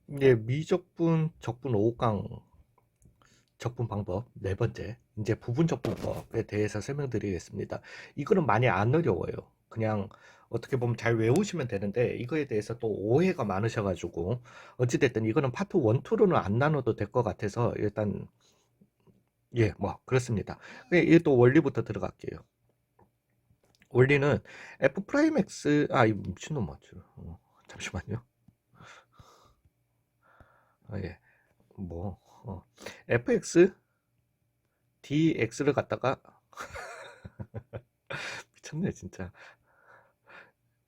이제 미적분, 적분 5강 적분 방법 네 번째, 이제 부분 적분법에 대해서 설명드리겠습니다. 이거는 많이 안 어려워요. 그냥 어떻게 보면 잘 외우시면 되는데 이거에 대해서 또 오해가 많으셔가지고 어찌됐든 이거는 파트 1, 2로는 안 나눠도 될 것 같아서 일단 예, 뭐 그렇습니다. 이게 또 원리부터 들어갈게요. 원리는 f 프라임 x 이 미친놈 맞죠? 잠시만요. 예, 뭐 fx dx를 갖다가 미쳤네 진짜.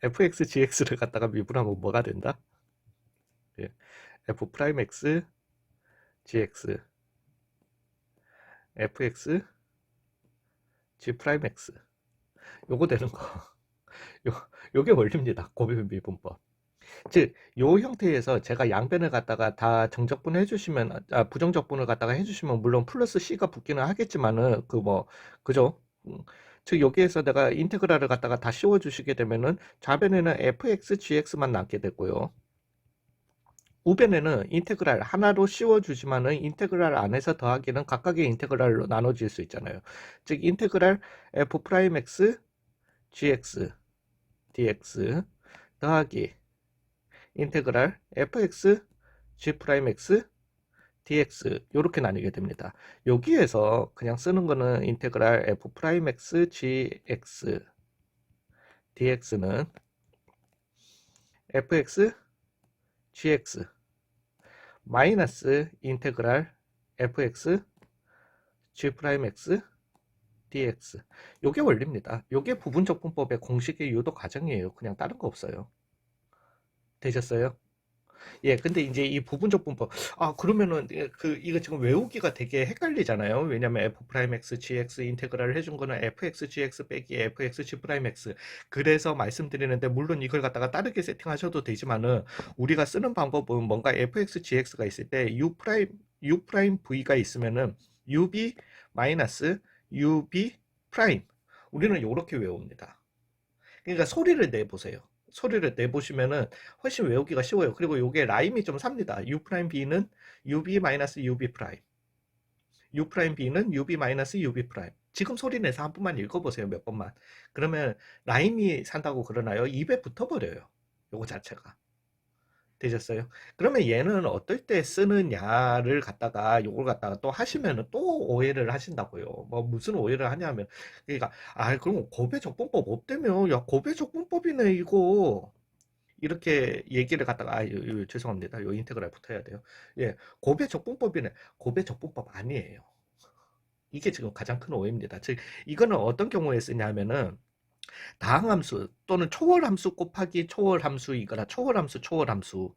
fx gx를 갖다가 미분하면 뭐가 된다? 예, f 프라임 x gx fx g 프라임 x 요거 되는 거. 요 요게 원리입니다. 고비 미분법. 즉, 요 형태에서 제가 양변을 갖다가 다 정적분 해주시면, 부정적분을 갖다가 해주시면, 물론 플러스 C가 붙기는 하겠지만은, 그죠? 즉, 여기에서 내가 인테그랄을 갖다가 다 씌워주시게 되면은, 좌변에는 fx, gx만 남게 되고요. 우변에는 인테그랄 하나로 씌워주지만은, 인테그랄 안에서 더하기는 각각의 인테그랄로 나눠질 수 있잖아요. 즉, 인테그랄 f'x, gx, dx 더하기 인테그랄 fx g'x dx 요렇게 나뉘게 됩니다. 여기에서 그냥 쓰는 거는 인테그랄 f'x gx dx는 fx gx 마이너스 인테그랄 fx g'x dx 요게 원리입니다. 요게 부분적분법의 공식의 유도 과정이에요. 그냥 다른 거 없어요. 되셨어요? 예, 근데 이제 이 부분적 분법, 그러면은, 이거 지금 외우기가 되게 헷갈리잖아요. 왜냐면 f 프라임 x, gx 인테그랄을 해준 거는 fx, gx 빼기 fx, g 프라임 x. 그래서 말씀드리는데, 물론 이걸 갖다가 다르게 세팅하셔도 되지만은, 우리가 쓰는 방법은 뭔가 fx, gx가 있을 때, u 프라임 v가 있으면은, ub 마이너스 ub 프라임. 우리는 이렇게 외웁니다. 그러니까 소리를 내보세요. 소리를 내보시면은 훨씬 외우기가 쉬워요. 그리고 이게 라임이 좀 삽니다. U''B는 UB-UB'. U''B는 UB-UB'. 지금 소리 내서 한 번만 읽어보세요. 몇 번만. 그러면 라임이 산다고 그러나요? 입에 붙어버려요. 요거 자체가. 되셨어요? 그러면 얘는 어떨 때 쓰느냐를 갖다가 요걸 갖다가 또 하시면은 또 오해를 하신다고요. 뭐 무슨 오해를 하냐면 그러니까 그럼 고배적분법 없대며 야 고배적분법이네 이거 이렇게 얘기를 갖다가 죄송합니다. 요 인테그랄 붙어야 돼요. 예, 고배적분법이네. 고배적분법 아니에요. 이게 지금 가장 큰 오해입니다. 즉 이거는 어떤 경우에 쓰냐면은 다항함수 또는 초월함수 곱하기 초월함수이거나 초월함수에서도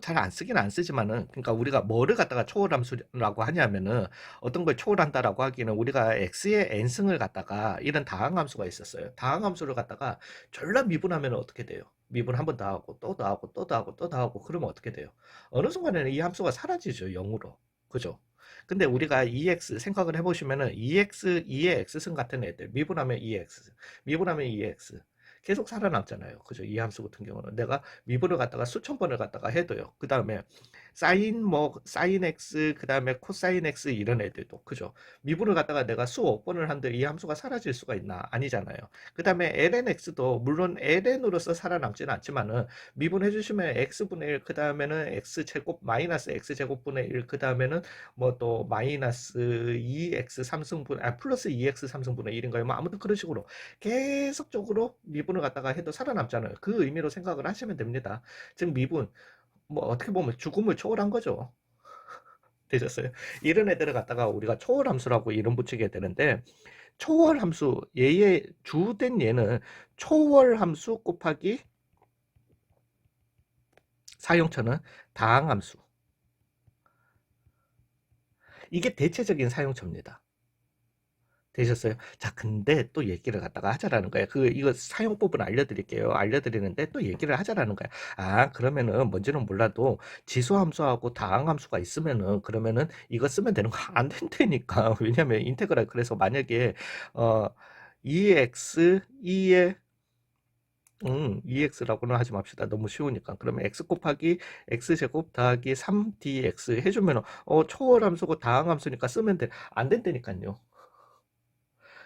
잘 안 쓰긴 안 쓰지만은 그러니까 우리가 뭐를 갖다가 초월함수라고 하냐면은 어떤 걸 초월한다라고 하기는 우리가 x의 n승을 갖다가 이런 다항함수가 있었어요. 다항함수를 갖다가 졸라 미분하면 어떻게 돼요? 미분 한 번 더 하고 또 더 하고 또 더 하고 또 더 하고 그러면 어떻게 돼요? 어느 순간에는 이 함수가 사라지죠. 0으로. 그죠? 근데 우리가 EX 생각을 해보시면은 EX, 2의 X승 같은 애들 미분하면 EX 미분하면 EX 계속 살아남잖아요. 그죠? 이 함수 같은 경우는 내가 미분을 갖다가 수천 번을 갖다가 해도요. 그 다음에 사인 X 그 다음에 코사인 X 이런 애들도 그죠? 미분을 갖다가 내가 수억 번을 한들 이 함수가 사라질 수가 있나? 아니잖아요. 그 다음에 lnx도 물론 ln으로서 살아남지는 않지만은 미분해 주시면 x분의 1, 그 다음에는 x제곱 마이너스 x제곱분의 1, 그 다음에는 뭐 또 마이너스 2x 3승분 플러스 2x 3승분의 1인가요? 뭐 아무튼 그런 식으로 계속적으로 미분을 갖다가 해도 살아남잖아요. 그 의미로 생각을 하시면 됩니다. 즉 미분 뭐 어떻게 보면 죽음을 초월한 거죠. 되셨어요? 이런 애들을 갖다가 우리가 초월함수라고 이름 붙이게 되는데 초월함수 얘의 주된 얘는 초월함수 곱하기 사용처는 다항함수 이게 대체적인 사용처입니다. 되셨어요? 자, 근데 또 얘기를 갖다가 하자라는 거예요. 이거 사용법은 알려드릴게요. 알려드리는데 또 얘기를 하자라는 거야. 그러면은 뭔지는 몰라도 지수함수하고 다항함수가 있으면은 그러면은 이거 쓰면 되는 거 안 된다니까. 왜냐면 인테그랄 그래서 만약에 어 2x 2의 EX라고는 하지 맙시다. 너무 쉬우니까. 그러면 X 곱하기 X제곱 더하기 3DX 해주면, 초월함수고 다항함수니까 쓰면 돼. 안 된다니까요.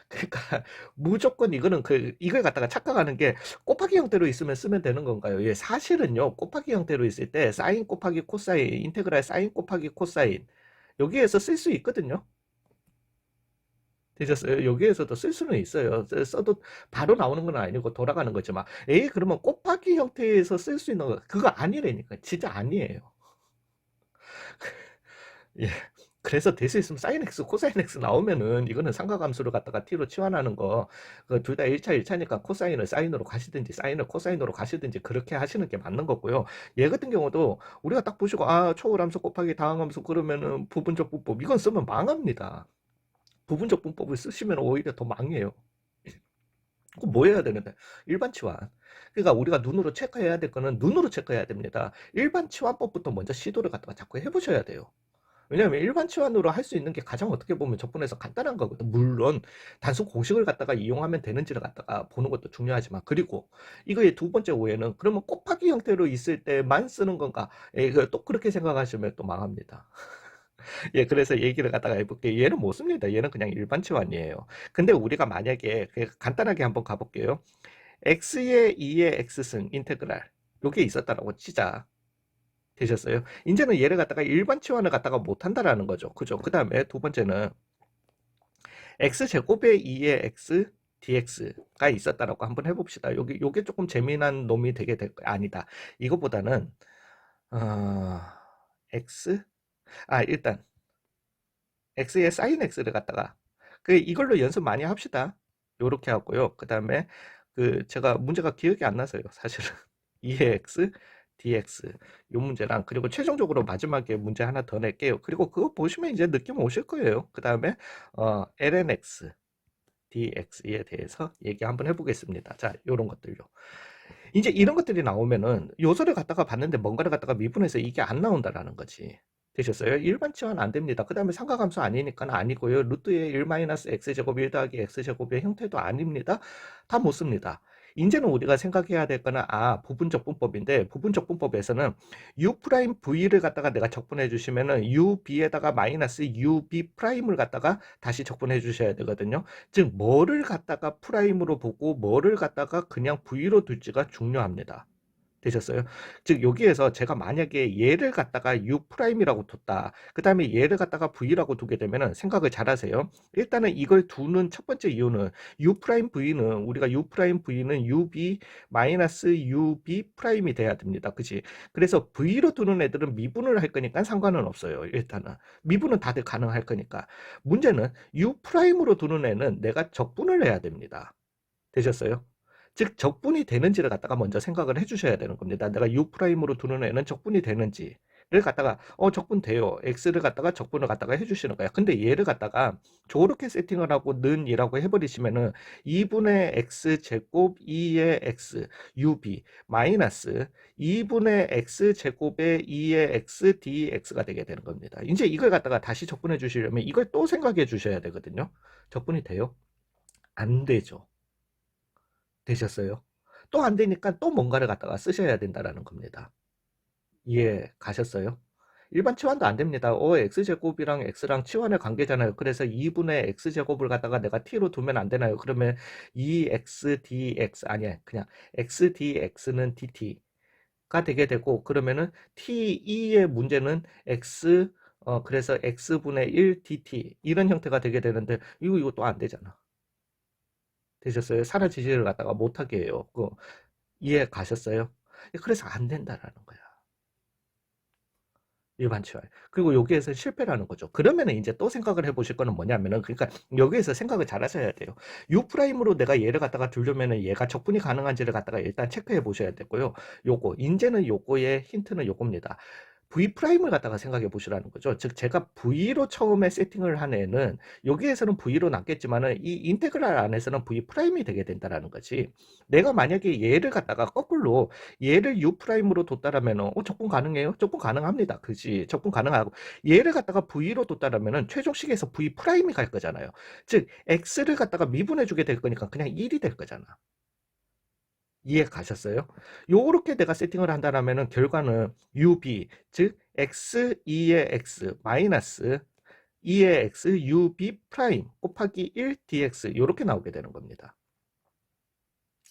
그러니까 무조건 이거는 이걸 갖다가 착각하는 게 곱하기 형태로 있으면 쓰면 되는 건가요? 예, 사실은요. 곱하기 형태로 있을 때 사인 곱하기 코사인, 인테그랄 사인 곱하기 코사인 여기에서 쓸 수 있거든요. 되셨어요? 여기에서도 쓸 수는 있어요. 써도 바로 나오는 건 아니고 돌아가는 거지만, 에이, 그러면 곱하기 형태에서 쓸 수 있는 거, 그거 아니라니까. 진짜 아니에요. 예. 그래서 될 수 있으면 사인 x, 코사인 x 나오면은 이거는 삼각함수를 갖다가 t로 치환하는 거, 둘 다 1차 1차니까 코사인을 사인으로 가시든지 사인을 코사인으로 가시든지 그렇게 하시는 게 맞는 거고요. 얘 같은 경우도 우리가 딱 보시고 초월함수 곱하기 다항함수 그러면은 부분적 분법 이건 쓰면 망합니다. 부분적 분법을 쓰시면 오히려 더 망해요. 그럼 뭐 해야 되는데? 일반 치환. 그러니까 우리가 눈으로 체크해야 될 거는 눈으로 체크해야 됩니다. 일반 치환법부터 먼저 시도를 갖다가 자꾸 해보셔야 돼요. 왜냐하면 일반 치환으로 할 수 있는 게 가장 어떻게 보면 접근해서 간단한 거거든. 물론 단순 공식을 갖다가 이용하면 되는지를 갖다가 보는 것도 중요하지만, 그리고 이거의 두 번째 오해는 그러면 곱하기 형태로 있을 때만 쓰는 건가? 예, 또 그렇게 생각하시면 또 망합니다. 예, 그래서 얘기를 갖다가 해볼게요. 얘는 못 씁니다. 얘는 그냥 일반 치환이에요. 근데 우리가 만약에 간단하게 한번 가볼게요. x의 2의 x승 인테그랄 요게 있었다라고 치자. 되셨어요? 이제는 얘를 갖다가 일반 치환을 갖다가 못한다라는 거죠. 그죠? 그 다음에 두 번째는 x제곱의 2의 x dx가 있었다라고 한번 해봅시다. 요게 조금 재미난 놈이 되게 될 거야. 아니다. 이거보다는 어, x 일단 x의 sin x를 갖다가 이걸로 연습 많이 합시다. 요렇게 하고요. 그 다음에 제가 문제가 기억이 안 나서요. 사실은 2의 x dx 요 문제랑, 그리고 최종적으로 마지막에 문제 하나 더 낼게요. 그리고 그거 보시면 이제 느낌 오실 거예요. 그 다음에 ln x dx에 대해서 얘기 한번 해보겠습니다. 자, 요런 것들요. 이제 이런 것들이 나오면은 요소를 갖다가 봤는데 뭔가를 갖다가 미분해서 이게 안 나온다라는 거지. 되셨어요? 일반 치환 안 됩니다. 그 다음에 삼각함수 아니니까 아니고요. 루트의 1-x제곱 1 더하기 x제곱의 형태도 아닙니다. 다 못 씁니다. 이제는 우리가 생각해야 될 거는 부분적 분법인데, 부분적 분법에서는 u'v를 갖다가 내가 적분해 주시면은 ub에다가 마이너스 ub'을 갖다가 다시 적분해 주셔야 되거든요. 즉 뭐를 갖다가 프라임으로 보고 뭐를 갖다가 그냥 v로 둘지가 중요합니다. 되셨어요? 즉 여기에서 제가 만약에 얘를 갖다가 u'이라고 뒀다. 그 다음에 얘를 갖다가 v라고 두게 되면은 생각을 잘 하세요. 일단은 이걸 두는 첫 번째 이유는 u'v는 우리가 u'v는 ub 마이너스 ub'이 돼야 됩니다. 그치? 그래서 v로 두는 애들은 미분을 할 거니까 상관은 없어요. 일단은 미분은 다들 가능할 거니까. 문제는 u'으로 두는 애는 내가 적분을 해야 됩니다. 되셨어요? 즉 적분이 되는지를 갖다가 먼저 생각을 해주셔야 되는 겁니다. 내가 u'으로 두는 애는 적분이 되는지를 갖다가 적분 돼요. x를 갖다가 적분을 갖다가 해주시는 거야. 근데 얘를 갖다가 저렇게 세팅을 하고 는이라고 해버리시면은 2분의 x제곱 2의 x ub 마이너스 2분의 x제곱의 2의 x dx가 되게 되는 겁니다. 이제 이걸 갖다가 다시 적분해 주시려면 이걸 또 생각해 주셔야 되거든요. 적분이 돼요? 안 되죠. 되셨어요? 또 안 되니까 또 뭔가를 갖다가 쓰셔야 된다라는 겁니다. 이해 가셨어요? 일반 치환도 안 됩니다. x제곱이랑 x랑 치환의 관계잖아요. 그래서 2분의 x제곱을 갖다가 내가 t로 두면 안 되나요? 그러면 2x dx 아니야. 그냥 x dx는 dt가 되게 되고, 그러면은 t2의 문제는 x 그래서 x분의 1 dt 이런 형태가 되게 되는데 이거 또 안 되잖아. 되셨어요? 사라지지를 갖다가 못하게 해요. 이해 가셨어요? 그래서 안 된다라는 거야. 일반 치환. 그리고 여기에서 실패라는 거죠. 그러면은 이제 또 생각을 해보실 거는 뭐냐면은, 그러니까 여기에서 생각을 잘 하셔야 돼요. u'으로 내가 얘를 갖다가 두려면은 얘가 적분이 가능한지를 갖다가 일단 체크해 보셔야 되고요. 이제는 요거의 힌트는 요겁니다. V'을 갖다가 생각해 보시라는 거죠. 즉 제가 V로 처음에 세팅을 한 애는 여기에서는 V로 남겠지만은 이 인테그랄 안에서는 V'이 되게 된다라는 거지. 내가 만약에 얘를 갖다가 거꾸로 얘를 U'으로 뒀다라면은 적분 가능해요? 적분 가능합니다. 그지? 적분 가능하고 얘를 갖다가 V로 뒀다라면은 최종식에서 V'이 갈 거잖아요. 즉 X를 갖다가 미분해 주게 될 거니까 그냥 1이 될 거잖아. 이해 가셨어요? 요렇게 내가 세팅을 한다라면은 결과는 UB, 즉 x2의 x 마이너스 2의 x UB 프라임 곱하기 1 dx 요렇게 나오게 되는 겁니다.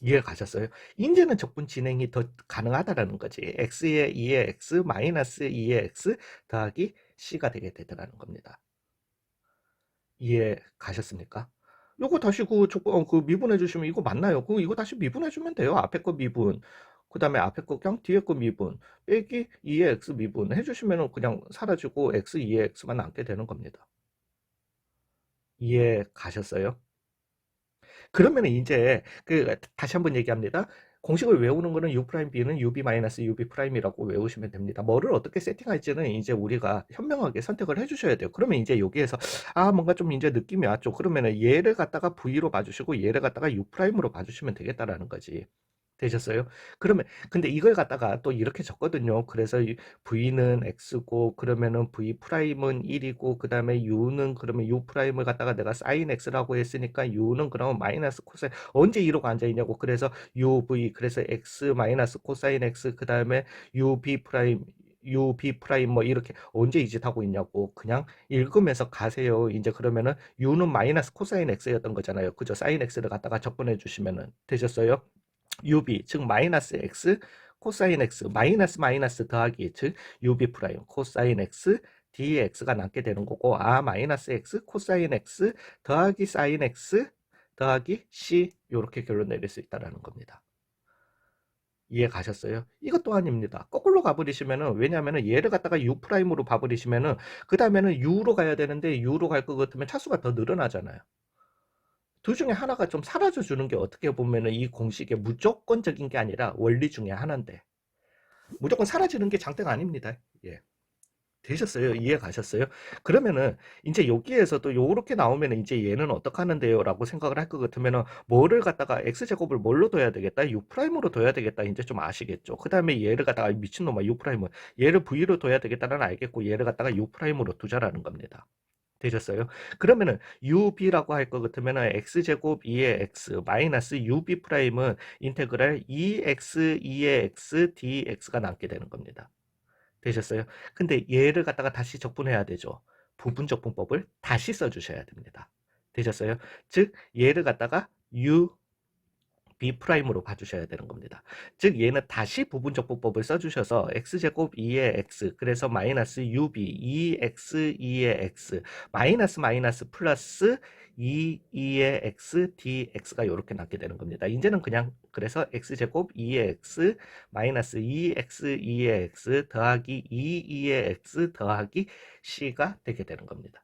이해 가셨어요? 이제는 적분 진행이 더 가능하다라는 거지. x의 2의 x 마이너스 2의 x 더하기 c가 되게 되더라는 겁니다. 이해 가셨습니까? 요거 다시 그 미분해 주시면 이거 맞나요? 이거 다시 미분해 주면 돼요. 앞에 거 미분. 그 다음에 앞에 거 그냥 뒤에 거 미분. 빼기 2의 x 미분 해주시면 그냥 사라지고 x 2의 x만 남게 되는 겁니다. 이해 가셨어요? 그러면 이제 다시 한번 얘기합니다. 공식을 외우는 거는 u'b는 ub-ub'이라고 외우시면 됩니다. 뭐를 어떻게 세팅할지는 이제 우리가 현명하게 선택을 해주셔야 돼요. 그러면 이제 여기에서 뭔가 좀 이제 느낌이 왔죠. 그러면은 얘를 갖다가 v로 봐주시고 얘를 갖다가 u'으로 봐주시면 되겠다라는 거지. 되셨어요? 그러면 근데 이걸 갖다가 또 이렇게 적거든요. 그래서 v는 x고 그러면은 v 프라임은 1이고 그 다음에 u는 그러면 u 프라임을 갖다가 내가 sin x라고 했으니까 u는 그러면 마이너스 코사인 언제 이러고 앉아 있냐고. 그래서 uv 그래서 x 마이너스 코사인 x 그 다음에 ub 프라임 UB 프라임 뭐 이렇게 언제 이 짓 하고 있냐고. 그냥 읽으면서 가세요. 이제 그러면은 u는 마이너스 코사인 x였던 거잖아요. 그죠? sin x를 갖다가 적분해 주시면은 되셨어요? UB 즉 마이너스 x 코사인 x 마이너스 마이너스 더하기 즉 UB 프라임 코사인 x dx가 남게 되는 거고 마이너스 x 코사인 x 더하기 사인 x 더하기 c 이렇게 결론 내릴 수 있다는 겁니다. 이해 가셨어요? 이것도 아닙니다. 거꾸로 가버리시면은 왜냐하면은 얘를 갖다가 u 프라임으로 봐버리시면은 그 다음에는 u로 가야 되는데 u로 갈 것 같으면 차수가 더 늘어나잖아요. 둘 중에 하나가 좀 사라져 주는 게 어떻게 보면은 이 공식의 무조건적인 게 아니라 원리 중에 하나인데 무조건 사라지는 게 장대가 아닙니다. 예. 되셨어요? 이해 가셨어요? 그러면은 이제 여기에서도 요렇게 나오면은 이제 얘는 어떡하는데요? 라고 생각을 할 것 같으면은 뭐를 갖다가 x제곱을 뭘로 둬야 되겠다? u 프라임으로 둬야 되겠다. 이제 좀 아시겠죠? 그 다음에 얘를 갖다가 미친놈아 u 프라임을 얘를 v로 둬야 되겠다는 알겠고 얘를 갖다가 u 프라임으로 두자라는 겁니다. 되셨어요? 그러면은 ub라고 할 것 같으면은 x제곱 2의 x 마이너스 ub 프라임은 인테그랄 2x 2의 x dx가 남게 되는 겁니다. 되셨어요? 근데 얘를 갖다가 다시 적분해야 되죠. 부분적분법을 다시 써주셔야 됩니다. 되셨어요? 즉 얘를 갖다가 u b 프라임으로 봐주셔야 되는 겁니다. 즉 얘는 다시 부분적분법을 써주셔서 x제곱 2의 x 그래서 마이너스 ub 2x 2의 x 마이너스 마이너스 플러스 2의 x dx가 이렇게 남게 되는 겁니다. 이제는 그냥 그래서 x제곱 2의 x 마이너스 2x 2의 x 더하기 2의 x 더하기 c가 되게 되는 겁니다.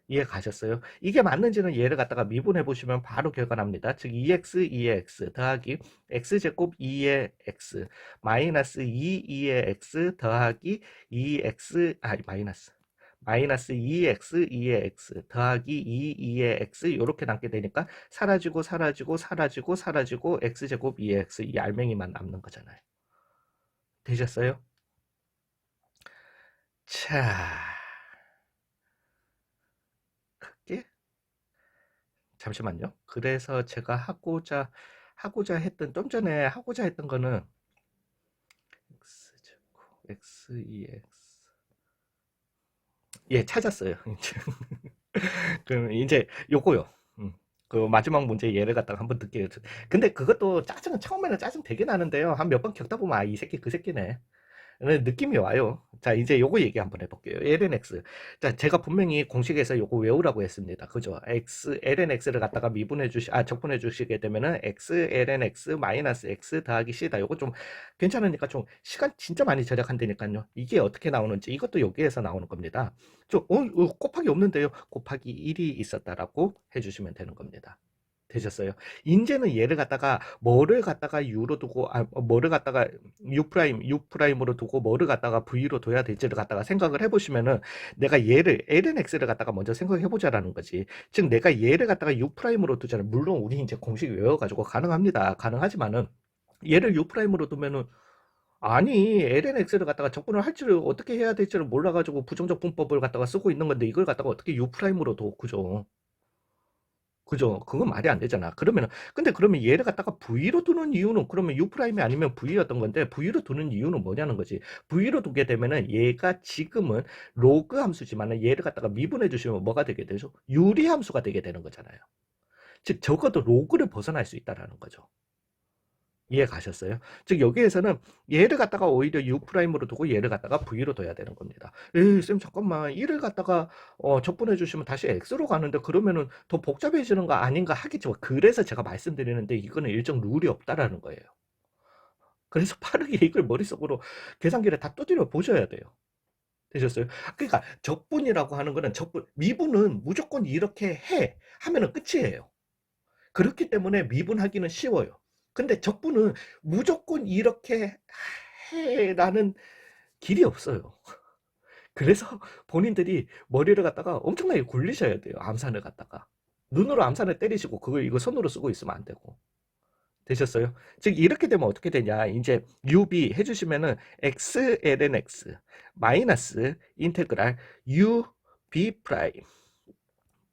이해 가셨어요? 이게 맞는지는 얘를 갖다가 미분해 보시면 바로 결과 납니다. 즉 2x 2의 x 더하기 x제곱 2의 x 마이너스 2의 x 더하기 2x 마이너스 2x 2의 x 더하기 2의 x 이렇게 남게 되니까 사라지고 사라지고 사라지고 사라지고 x제곱 2의 x 이 알맹이만 남는 거잖아요. 되셨어요? 자, 크게 잠시만요. 그래서 제가 하고자 했던 좀 전에 하고자 했던 거는 x 2x 예 찾았어요. 이제 그럼 이제 요거요. 그 마지막 문제 예를 갖다가 한번 듣게. 근데 그것도 짜증은 처음에는 짜증 되게 나는데요. 한 몇 번 겪다 보면 이 새끼 그 새끼네. 느낌이 와요. 자, 이제 요거 얘기 한번 해볼게요. lnx. 자, 제가 분명히 공식에서 요거 외우라고 했습니다. 그죠? lnx를 갖다가 적분해 주시게 되면은 x, lnx, 마이너스 x 더하기 c다. 요거 좀 괜찮으니까 좀 시간 진짜 많이 절약한다니까요. 이게 어떻게 나오는지 이것도 여기에서 나오는 겁니다. 곱하기 없는데요. 곱하기 1이 있었다라고 해주시면 되는 겁니다. 되셨어요? 이제는 얘를 갖다가 뭐를 갖다가 u로 두고 뭐를 갖다가 u 프라임으로 두고 뭐를 갖다가 v로 둬야 될지를 갖다가 생각을 해보시면은 내가 얘를 lnx를 갖다가 먼저 생각해 보자라는 거지. 즉 내가 얘를 갖다가 u 프라임으로 두잖아요. 물론 우리 이제 공식 외워가지고 가능합니다. 가능하지만은 얘를 u 프라임으로 두면은 아니 lnx를 갖다가 적분을 할 줄을 어떻게 해야 될지를 몰라가지고 부정적 분법을 갖다가 쓰고 있는 건데 이걸 갖다가 어떻게 u 프라임으로 둬. 그죠? 그죠? 그건 말이 안 되잖아. 그러면은, 근데 그러면 얘를 갖다가 V로 두는 이유는, 그러면 U 프라임이 아니면 V였던 건데, V로 두는 이유는 뭐냐는 거지. V로 두게 되면은 얘가 지금은 로그 함수지만은 얘를 갖다가 미분해 주시면 뭐가 되게 되죠? 유리 함수가 되게 되는 거잖아요. 즉, 적어도 로그를 벗어날 수 있다라는 거죠. 이해 가셨어요? 즉 여기에서는 얘를 갖다가 오히려 U 프라임으로 두고 얘를 갖다가 V로 둬야 되는 겁니다. 에이 쌤 잠깐만, 1을 갖다가 적분해 주시면 다시 X로 가는데 그러면은 더 복잡해지는 거 아닌가 하겠죠. 그래서 제가 말씀드리는데 이거는 일정 룰이 없다라는 거예요. 그래서 빠르게 이걸 머릿속으로 계산기를 다 두드려 보셔야 돼요. 되셨어요? 그러니까 적분이라고 하는 거는 미분은 무조건 이렇게 해 하면은 끝이에요. 그렇기 때문에 미분하기는 쉬워요. 근데 적분은 무조건 이렇게 해라는 길이 없어요. 그래서 본인들이 머리를 갖다가 엄청나게 굴리셔야 돼요. 암산을 갖다가. 눈으로 암산을 때리시고 그걸 이거 손으로 쓰고 있으면 안 되고. 되셨어요? 즉 이렇게 되면 어떻게 되냐? 이제 UB 해주시면은 XLNX 마이너스 인테그랄 UB 프라임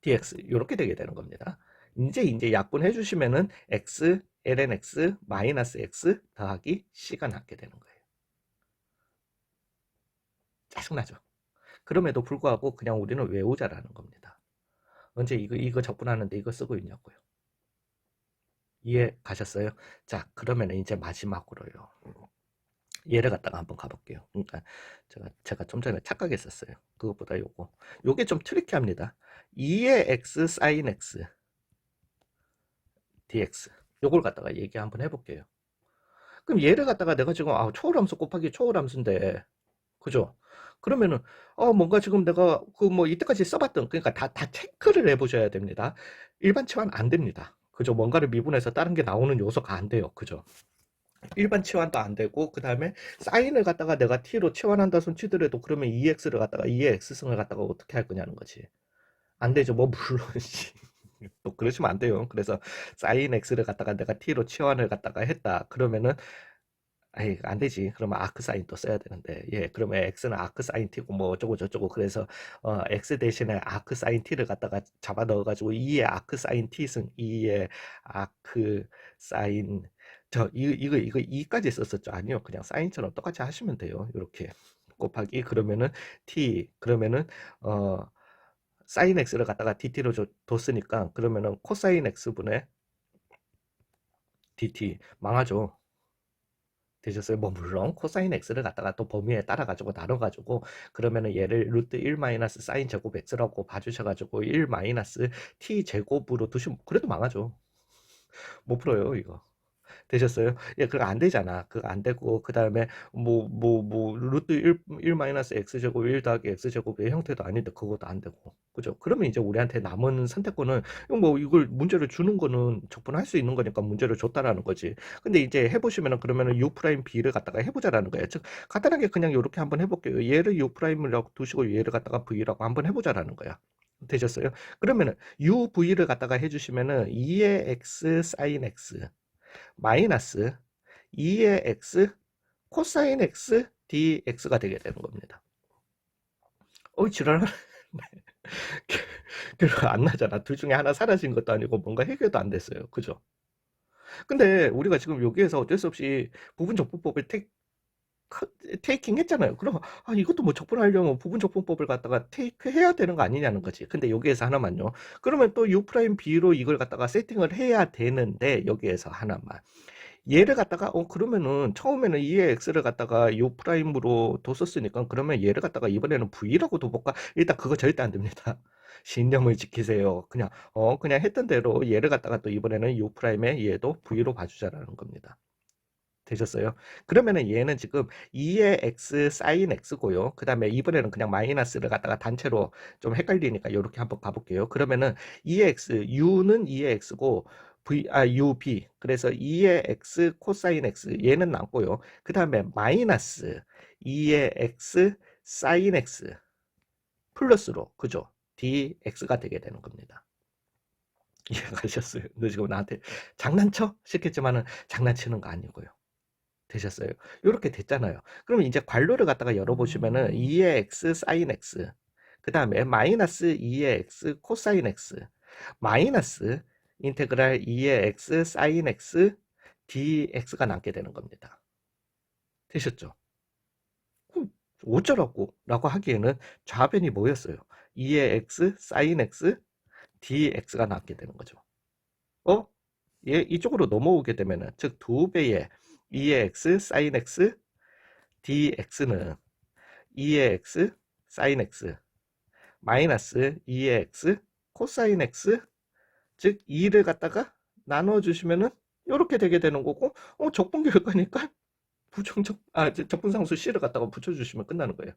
dx 이렇게 되게 되는 겁니다. 이제 약분해 주시면은 x ln x 마이너스 x 더하기 c가 낳게 되는 거예요. 짜증나죠? 그럼에도 불구하고 그냥 우리는 외우자라는 겁니다. 언제 이거 적분하는데 이거 쓰고 있냐고요. 이해 가셨어요? 자, 그러면 이제 마지막으로요. 얘를 갖다가 한번 가볼게요. 그러니까 제가 좀 전에 착각했었어요. 그것보다 요게 좀 트리키합니다. 2의 x sin x dx 요걸 갖다가 얘기 한번 해볼게요. 그럼 얘를 갖다가 내가 지금 초월함수 곱하기 초월함수인데 그죠? 그러면은 뭔가 지금 내가 그 뭐 이때까지 써봤던 그러니까 다 체크를 해보셔야 됩니다. 일반 치환 안 됩니다. 그죠? 뭔가를 미분해서 다른 게 나오는 요소가 안 돼요. 그죠? 일반 치환도 안 되고 그 다음에 사인을 갖다가 내가 t로 치환한다 손 치더라도 그러면 2x를 갖다가 2의 x승을 갖다가 어떻게 할 거냐는 거지. 안 되죠. 뭐 물론 또 그러시면 안 돼요. 그래서 사인 x를 갖다가 내가 t로 치환을 갖다가 했다. 그러면은 아이 안 되지. 그러면 아크 사인 또 써야 되는데 그러면 x는 아크 사인 t고 뭐 어쩌고 저쩌고 그래서 x 대신에 아크 사인 t를 갖다가 잡아 넣어가지고 2의 아크 사인 t승 2의 아크 사인 이거 2까지 썼었죠. 아니요, 그냥 사인처럼 똑같이 하시면 돼요. 이렇게 곱하기 그러면은 t 그러면은 사인 x를 갖다가 dt로 뒀으니까 그러면은 코사인 x분의 dt 망하죠. 되셨어요? 뭐 물론 코사인 x를 갖다가 또 범위에 따라 가지고 나눠 가지고 그러면은 얘를 루트 1 마이너스 사인 제곱 x라고 봐주셔 가지고 1 마이너스 t 제곱으로 두시면 그래도 망하죠. 못 풀어요 이거. 되셨어요? 그거 안 되잖아. 그거 안 되고, 그 다음에, 루트 1 마이너스 x제곱 1 더하기 x제곱의 형태도 아닌데, 그것도 안 되고. 그죠? 그러면 이제 우리한테 남은 선택권은, 이걸 문제를 주는 거는 적분할 수 있는 거니까 문제를 줬다라는 거지. 근데 이제 해보시면은, 그러면은 u 프라임 b를 갖다가 해보자라는 거예요. 즉, 간단하게 그냥 이렇게 한번 해볼게요. 얘를 u 프라임이라고 두시고, 얘를 갖다가 v라고 한번 해보자라는 거야. 되셨어요? 그러면은, uv를 갖다가 해주시면은, 2의 x sin x. 마이너스 2의 x 코사인 x dx가 되게 되는 겁니다. 지랄하네. 결국 안 나잖아. 둘 중에 하나 사라진 것도 아니고 뭔가 해결도 안 됐어요. 그죠? 근데 우리가 지금 여기에서 어쩔 수 없이 부분적분법을 테이킹 했잖아요. 그럼 이것도 뭐 적분하려면 부분적분법을 갖다가 테이크 해야 되는 거 아니냐는 거지. 근데 여기에서 하나만요. 그러면 또 u 프라임 b로 이걸 갖다가 세팅을 해야 되는데 여기에서 하나만. 얘를 갖다가 그러면은 처음에는 2의 x를 갖다가 u 프라임으로 뒀었으니까 그러면 얘를 갖다가 이번에는 v라고 둬볼까? 일단 그거 절대 안 됩니다. 신념을 지키세요. 그냥 했던 대로 얘를 갖다가 또 이번에는 u 프라임에 얘도 v로 봐주자라는 겁니다. 되셨어요? 그러면은 얘는 지금 2의 x sin x고요. 그 다음에 이번에는 그냥 마이너스를 갖다가 단체로 좀 헷갈리니까 이렇게 한번 가볼게요. 그러면은 2의 x, u는 2의 x고 ub. 그래서 2의 x 코사인 x 얘는 남고요. 그 다음에 마이너스 2의 x sin x 플러스로 그죠? dx가 되게 되는 겁니다. 이해가셨어요? 너 지금 나한테 장난쳐? 싶겠지만은 장난치는 거 아니고요. 되셨어요? 이렇게 됐잖아요. 그러면 이제 괄호를 갖다가 열어보시면은 2의 x sin x 그 다음에 마이너스 2의 x 코사인 x 마이너스 인테그랄 2의 x 사인 x dx가 남게 되는 겁니다. 되셨죠? 그럼 어쩌라고? 라고 하기에는 좌변이 뭐였어요? 2의 x 사인 x dx가 남게 되는 거죠. 어? 얘 이쪽으로 넘어오게 되면은 즉 2배의 2의 x 사인 x dx는 2의 x 사인 x 마이너스 2의 x 코사인 x 즉 2를 갖다가 나눠주시면은 이렇게 되게 되는 거고 적분 결과니까 적분상수 c를 갖다가 붙여주시면 끝나는 거예요.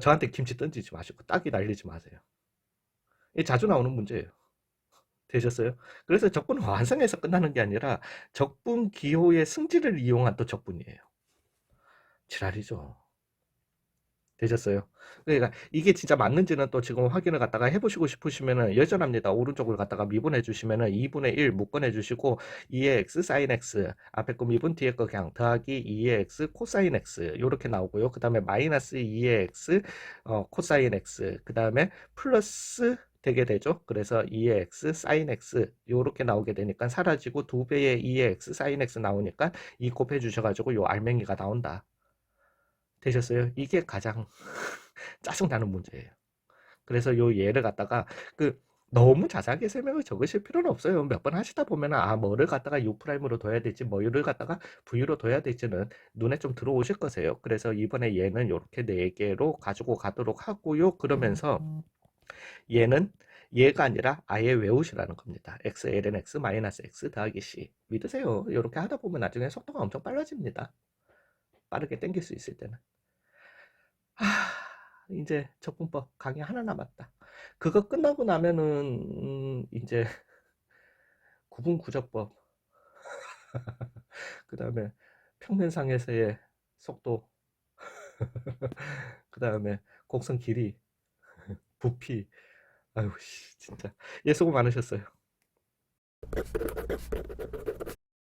저한테 김치 던지지 마시고 딱이 날리지 마세요. 이게 자주 나오는 문제예요. 되셨어요? 그래서 적분을 완성해서 끝나는 게 아니라 적분 기호의 승질을 이용한 또 적분이에요. 지랄이죠. 되셨어요? 그러니까 이게 진짜 맞는지는 또 지금 확인을 갖다가 해보시고 싶으시면은 여전합니다. 오른쪽을 갖다가 미분해 주시면은 2분의 1 묶어내 주시고 2의 x 사인 x 앞에 거 미분 뒤에 거 그냥 더하기 2의 x 코사인 x 요렇게 나오고요. 그 다음에 마이너스 2의 x 코사인 x 그 다음에 플러스 되게 되죠. 그래서 2의 x 사인 x 요렇게 나오게 되니까 사라지고 2배의 2의 x 사인 x 나오니까 2 곱해 주셔가지고 요 알맹이가 나온다. 되셨어요? 이게 가장 짜증나는 문제예요. 그래서 요 예를 갖다가 너무 자세하게 설명을 적으실 필요는 없어요. 몇 번 하시다 보면 뭐를 갖다가 U''로 둬야 될지 뭐를 갖다가 V로 둬야 될지는 눈에 좀 들어오실 거세요. 그래서 이번에 얘는 이렇게 4개로 가지고 가도록 하고요. 그러면서 얘는 얘가 아니라 아예 외우시라는 겁니다. x ln x 마이너스 x 더하기 c 믿으세요. 이렇게 하다 보면 나중에 속도가 엄청 빨라집니다. 빠르게 당길 수 있을 때는. 이제 적분법 강의 하나 남았다. 그거 끝나고 나면은 이제 구분구조법 그 다음에 평면상에서의 속도 그 다음에 곡선 길이 부피 아유 씨 진짜 예 수고 많으셨어요.